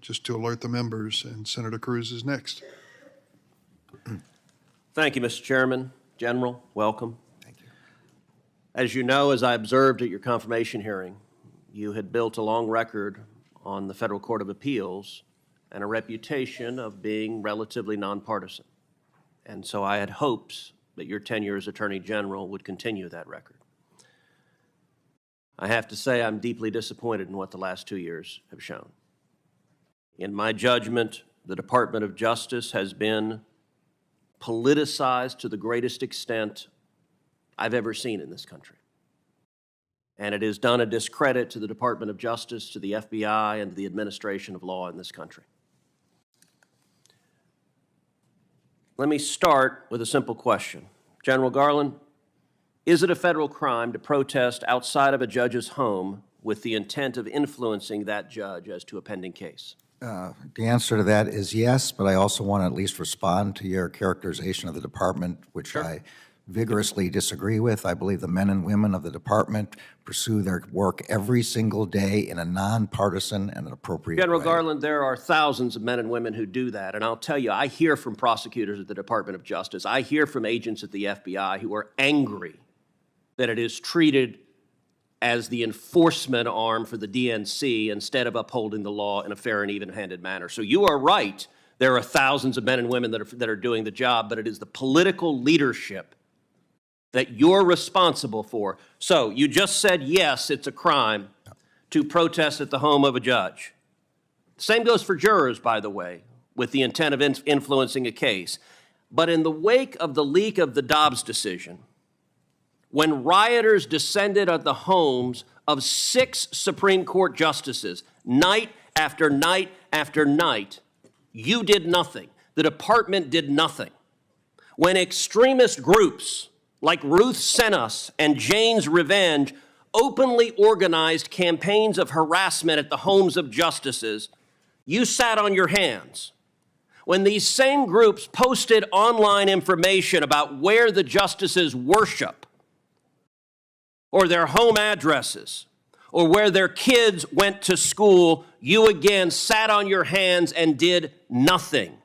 just to alert the members, and Senator Cruz is next. Thank you, Mr. Chairman. General, welcome. Thank you. As you know, as I observed at your confirmation hearing, you had built a long record on the Federal Court of Appeals and a reputation of being relatively nonpartisan. And so I had hopes that your tenure as Attorney General would continue that record. I have to say I'm deeply disappointed in what the last 2 years have shown. In my judgment, the Department of Justice has been politicized to the greatest extent I've ever seen in this country. And it has done a discredit to the Department of Justice, to the FBI, and to the administration of law in this country. Let me start with a simple question. General Garland, is it a federal crime to protest outside of a judge's home with the intent of influencing that judge as to a pending case? The answer to that is yes, but I also want to at least respond to your characterization of the department, which Sure. I vigorously disagree with. I believe the men and women of the department pursue their work every single day in a nonpartisan and an appropriate General way. Garland, there are thousands of men and women who do that, and I'll tell you, I hear from prosecutors at the Department of Justice, I hear from agents at the FBI who are angry that it is treated as the enforcement arm for the DNC instead of upholding the law in a fair and even-handed manner. So you are right, there are thousands of men and women that are doing the job, but it is the political leadership that you're responsible for. So you just said, yes, it's a crime to protest at the home of a judge. Same goes for jurors, by the way, with the intent of influencing a case. But in the wake of the leak of the Dobbs decision, when rioters descended on the homes of 6 Supreme Court justices, night after night after night, you did nothing. The department did nothing. When extremist groups like Ruth Sent Us and Jane's Revenge openly organized campaigns of harassment at the homes of justices, you sat on your hands. When these same groups posted online information about where the justices worship, or their home addresses, or where their kids went to school, you again sat on your hands and did nothing.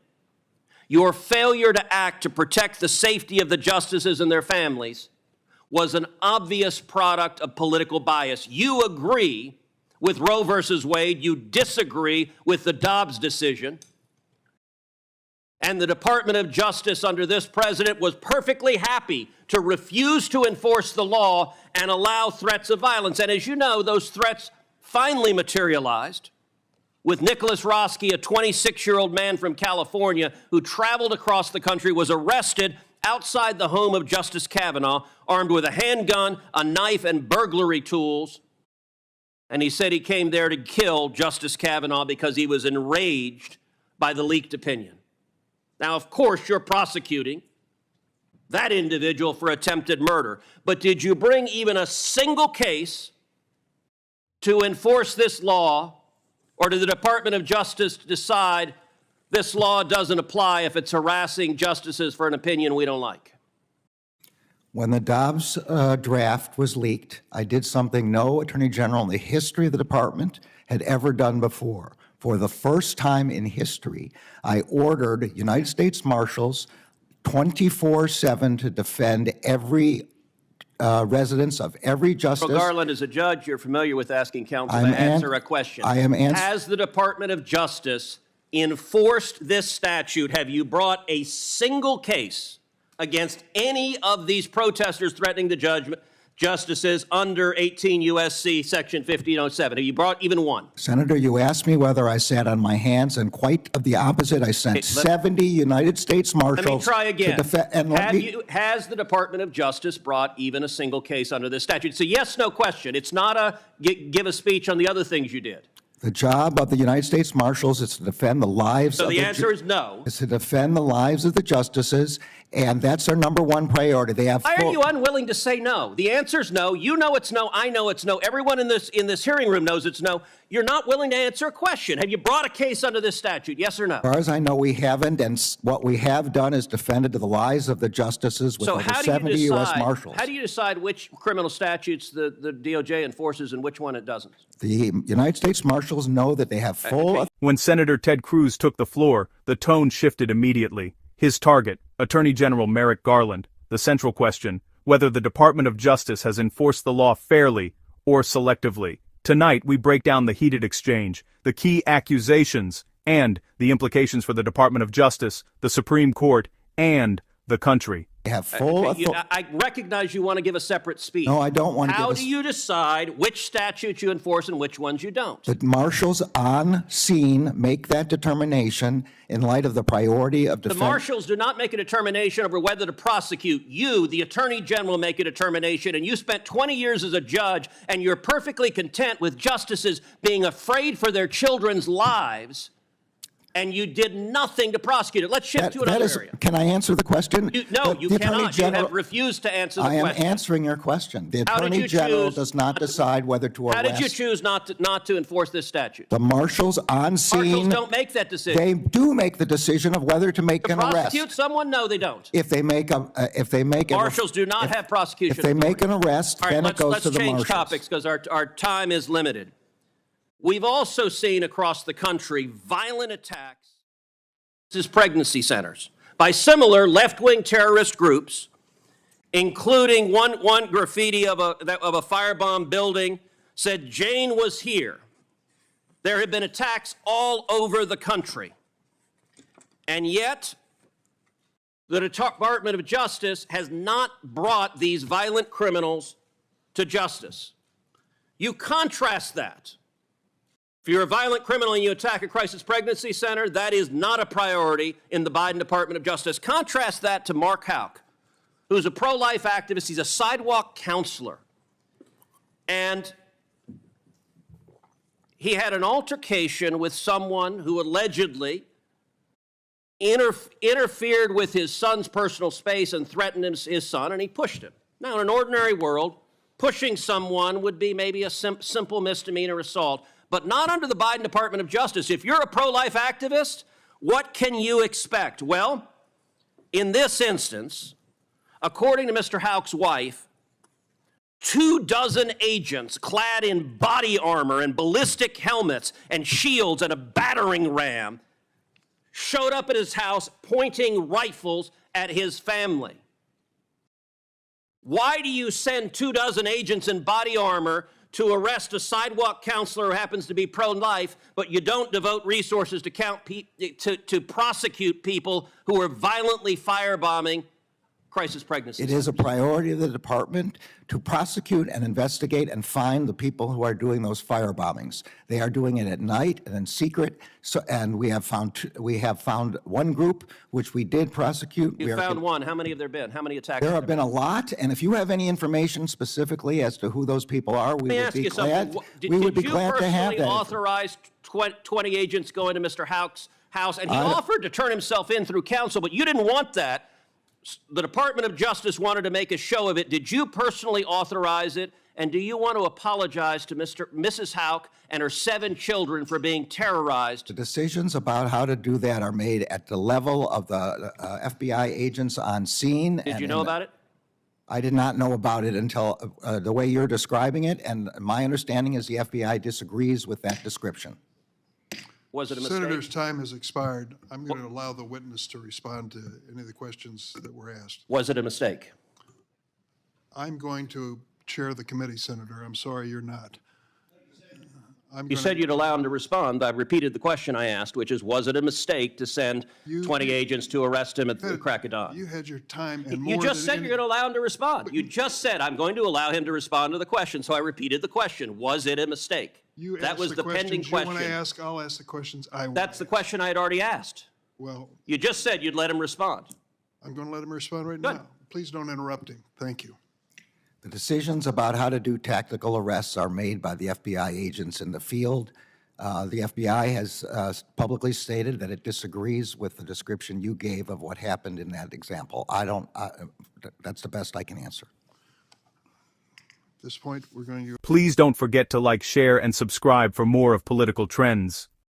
Your failure to act to protect the safety of the justices and their families was an obvious product of political bias. You agree with Roe versus Wade, you disagree with the Dobbs decision, and the Department of Justice under this president was perfectly happy to refuse to enforce the law and allow threats of violence. And as you know, those threats finally materialized with Nicholas Roski, a 26-year-old man from California who traveled across the country, was arrested outside the home of Justice Kavanaugh, armed with a handgun, a knife, and burglary tools. And he said he came there to kill Justice Kavanaugh because he was enraged by the leaked opinion. Now, of course, you're prosecuting that individual for attempted murder, but did you bring even a single case to enforce this law, or did the Department of Justice decide this law doesn't apply if it's harassing justices for an opinion we don't like? When the Dobbs draft was leaked, I did something no Attorney General in the history of the department had ever done before. For the first time in history, I ordered United States Marshals 24/7 to defend every residence of every justice. Well, Garland, as a judge, you're familiar with asking counsel to answer a question. I am answering. Has the Department of Justice enforced this statute? Have you brought a single case against any of these protesters threatening the justices under 18 U.S.C. Section 1507? Have you brought even one? Senator, you asked me whether I sat on my hands, and quite of the opposite. I sent 70 United States Marshals. Let me try again. To defend. And has the Department of Justice brought even a single case under this statute? It's a yes, no question. It's not a give a speech on the other things you did. The job of the United States Marshals is to defend the lives of So the answer is no. Is to defend the lives of the justices And that's their number one priority. They have Why are full- you unwilling to say no? The answer's no. You know it's no. I know it's no. Everyone in this hearing room knows it's no. You're not willing to answer a question. Have you brought a case under this statute? Yes or no? As far as I know, we haven't, and what we have done is defended the lives of the justices with So over how do you 70 U.S. decide? Marshals. How do you decide which criminal statutes the DOJ enforces and which one it doesn't? The United States Marshals know that they have full When Senator Ted Cruz took the floor, the tone shifted immediately. His target, Attorney General Merrick Garland, the central question, whether the Department of Justice has enforced the law fairly or selectively. Tonight, we break down the heated exchange, the key accusations, and the implications for the Department of Justice, the Supreme Court, and the country. They have full I recognize you want to give a separate speech. No, I don't want to How give do you decide which statutes you enforce and which ones you don't? The marshals on scene make that determination in light of the priority of The defense. marshals do not make a determination over whether to prosecute. You, the attorney general, make a determination, and you spent 20 years as a judge, and you're perfectly content with justices being afraid for their children's lives, and you did nothing to prosecute it. Let's shift to another area. Can I answer the question? No, The you Attorney cannot. You General- have refused to answer the I am question. answering your question. The How did Attorney you General choose does not decide whether to arrest. How did you choose not to enforce this statute? The marshals on scene. Marshals don't make that decision. They do make the decision of whether to make an arrest. Prosecute someone? No, they don't. If they make Marshals do not have prosecution If they make an authority. arrest, All right, then it goes to the let's marshals. change topics because our time is limited. We've also seen across the country violent attacks against pregnancy centers by similar left-wing terrorist groups, including one graffiti of a firebomb building said Jane was here. There have been attacks all over the country. And yet, the Department of Justice has not brought these violent criminals to justice. You contrast that. If you're a violent criminal and you attack a crisis pregnancy center, that is not a priority in the Biden Department of Justice. Contrast that to Mark Houck, who's a pro-life activist. He's a sidewalk counselor. And he had an altercation with someone who allegedly interfered with his son's personal space and threatened his son, and he pushed him. Now, in an ordinary world, pushing someone would be maybe a simple misdemeanor assault, but not under the Biden Department of Justice. If you're a pro-life activist, what can you expect? Well, in this instance, according to Mr. Houck's wife, 24 agents clad in body armor and ballistic helmets and shields and a battering ram showed up at his house pointing rifles at his family. Why do you send 24 agents in body armor to arrest a sidewalk counselor who happens to be pro-life, but you don't devote resources to prosecute people who are violently firebombing crisis pregnancies? It is a priority of the department to prosecute and investigate and find the people who are doing those fire bombings. They are doing it at night and in secret. And we have found one group which we did prosecute. You found one. How many have there been? How many attacks? There have been a lot. And if you have any information specifically as to who those people are, we would be glad. We would be glad to have that. Did you personally authorize 20 agents going to Mr. Houck's house? And he offered to turn himself in through counsel, but you didn't want that. The Department of Justice wanted to make a show of it. Did you personally authorize it? And do you want to apologize to Mrs. Houck and her 7 children for being terrorized? The decisions about how to do that are made at the level of the FBI agents on scene. Did you know about it? I did not know about it until the way you're describing it, and my understanding is the FBI disagrees with that description. Was it a mistake? Senator's time has expired. I'm going to allow the witness to respond to any of the questions that were asked. Was it a mistake? I'm going to chair the committee, Senator. I'm sorry you're not. You said you'd allow him to respond. I repeated the question I asked, which is, was it a mistake to send 20 agents to arrest him at the crack of dawn? You had your time and more You just than said you're going to allow him to respond. You just said, I'm going to allow him to respond to the question, so I repeated the question. Was it a mistake? That was the pending question. You want to ask, I'll ask the questions I want. That's the question I had already asked. Well, You just said you'd let him respond. I'm going to let him respond right Good. now. Please don't interrupt him. Thank you. The decisions about how to do tactical arrests are made by the FBI agents in the field. The FBI has publicly stated that it disagrees with the description you gave of what happened in that example. That's the best I can answer. At this point, we're going to Please don't forget to like, share, and subscribe for more of Political Trends.